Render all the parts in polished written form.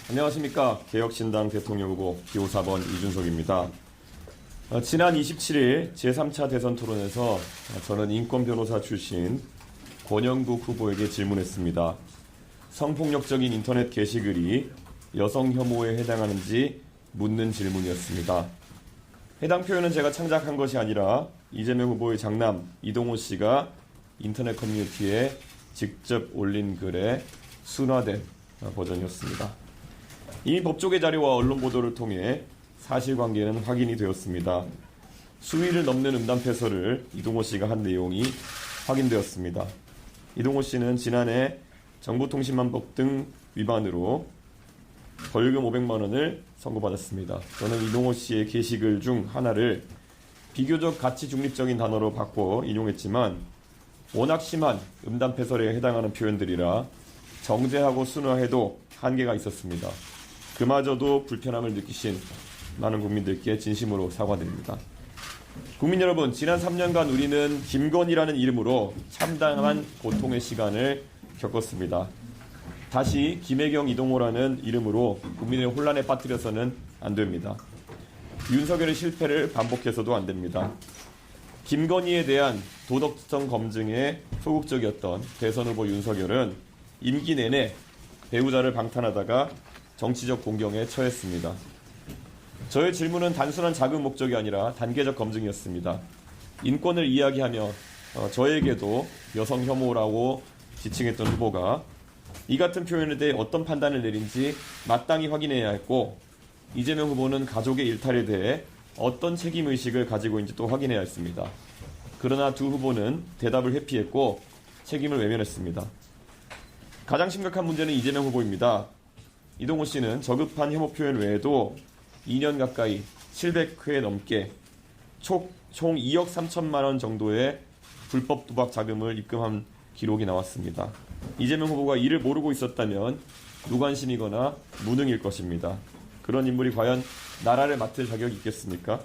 안녕하십니까. 개혁신당 대통령 후보 기호 4번 이준석입니다. 지난 27일 제3차 대선 토론에서 저는 인권변호사 출신 권영국 후보에게 질문했습니다. 성폭력적인 인터넷 게시글이 여성 혐오에 해당하는지 묻는 질문이었습니다. 해당 표현은 제가 창작한 것이 아니라 이재명 후보의 장남 이동호 씨가 인터넷 커뮤니티에 직접 올린 글의 순화된 버전이었습니다. 이미 법조계 자료와 언론 보도를 통해 사실관계는 확인이 되었습니다. 수위를 넘는 음담패설을 이동호 씨가 한 내용이 확인되었습니다. 이동호 씨는 지난해 정보통신망법 등 위반으로 벌금 500만 원을 선고받았습니다. 저는 이동호 씨의 게시글 중 하나를 비교적 가치 중립적인 단어로 바꿔 인용했지만 워낙 심한 음담패설에 해당하는 표현들이라 정제하고 순화해도 한계가 있었습니다. 그마저도 불편함을 느끼신 많은 국민들께 진심으로 사과드립니다. 국민 여러분, 지난 3년간 우리는 김건희라는 이름으로 참담한 고통의 시간을 겪었습니다. 다시 김혜경, 이동호라는 이름으로 국민의 혼란에 빠뜨려서는 안 됩니다. 윤석열의 실패를 반복해서도 안 됩니다. 김건희에 대한 도덕성 검증에 소극적이었던 대선 후보 윤석열은 임기 내내 배우자를 방탄하다가 정치적 공경에 처했습니다. 저의 질문은 단순한 자금 목적이 아니라 단계적 검증이었습니다. 인권을 이야기하며 저에게도 여성 혐오라고 지칭했던 후보가 이 같은 표현에 대해 어떤 판단을 내린지 마땅히 확인해야 했고, 이재명 후보는 가족의 일탈에 대해 어떤 책임의식을 가지고 있는지 또 확인해야 했습니다. 그러나 두 후보는 대답을 회피했고 책임을 외면했습니다. 가장 심각한 문제는 이재명 후보입니다. 이동호 씨는 저급한 혐오 표현 외에도 2년 가까이 700회 넘게 총 2억 3천만 원 정도의 불법 도박 자금을 입금한 기록이 나왔습니다. 이재명 후보가 이를 모르고 있었다면 무관심이거나 무능일 것입니다. 그런 인물이 과연 나라를 맡을 자격이 있겠습니까?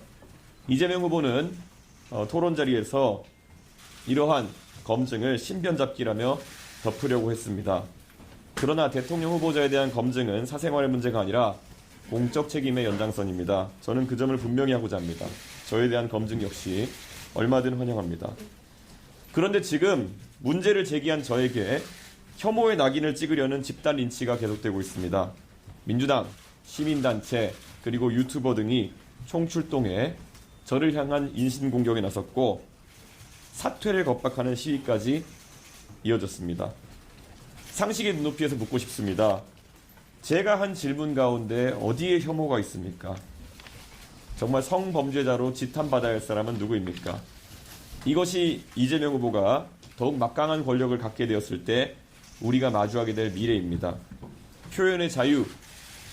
이재명 후보는 토론 자리에서 이러한 검증을 신변잡기라며 덮으려고 했습니다. 그러나 대통령 후보자에 대한 검증은 사생활의 문제가 아니라 공적 책임의 연장선입니다. 저는 그 점을 분명히 하고자 합니다. 저에 대한 검증 역시 얼마든 환영합니다. 그런데 지금 문제를 제기한 저에게 혐오의 낙인을 찍으려는 집단 린치가 계속되고 있습니다. 민주당, 시민단체, 그리고 유튜버 등이 총출동해 저를 향한 인신공격에 나섰고 사퇴를 겁박하는 시위까지 이어졌습니다. 상식의 눈높이에서 묻고 싶습니다. 제가 한 질문 가운데 어디에 혐오가 있습니까? 정말 성범죄자로 지탄받아야 할 사람은 누구입니까? 이것이 이재명 후보가 더욱 막강한 권력을 갖게 되었을 때 우리가 마주하게 될 미래입니다. 표현의 자유,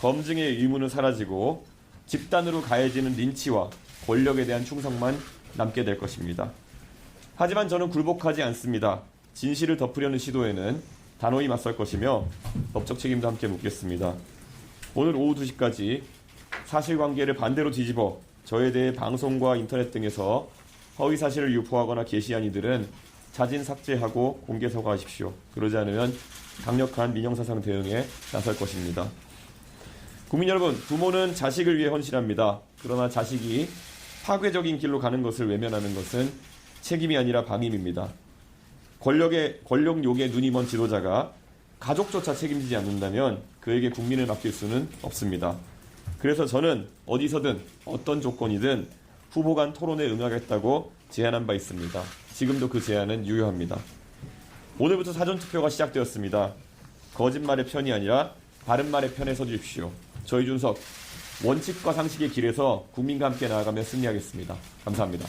검증의 의무는 사라지고 집단으로 가해지는 린치와 권력에 대한 충성만 남게 될 것입니다. 하지만 저는 굴복하지 않습니다. 진실을 덮으려는 시도에는 단호히 맞설 것이며 법적 책임도 함께 묻겠습니다. 오늘 오후 2시까지 사실관계를 반대로 뒤집어 저에 대해 방송과 인터넷 등에서 허위사실을 유포하거나 게시한 이들은 자진 삭제하고 공개 사과하십시오. 그러지 않으면 강력한 민형사상 대응에 나설 것입니다. 국민 여러분, 부모는 자식을 위해 헌신합니다. 그러나 자식이 파괴적인 길로 가는 것을 외면하는 것은 책임이 아니라 방임입니다. 권력 욕에 눈이 먼 지도자가 가족조차 책임지지 않는다면 그에게 국민을 맡길 수는 없습니다. 그래서 저는 어디서든 어떤 조건이든 후보 간 토론에 응하겠다고 제안한 바 있습니다. 지금도 그 제안은 유효합니다. 오늘부터 사전투표가 시작되었습니다. 거짓말의 편이 아니라 바른말의 편에 서주십시오. 저 이준석, 원칙과 상식의 길에서 국민과 함께 나아가며 승리하겠습니다. 감사합니다.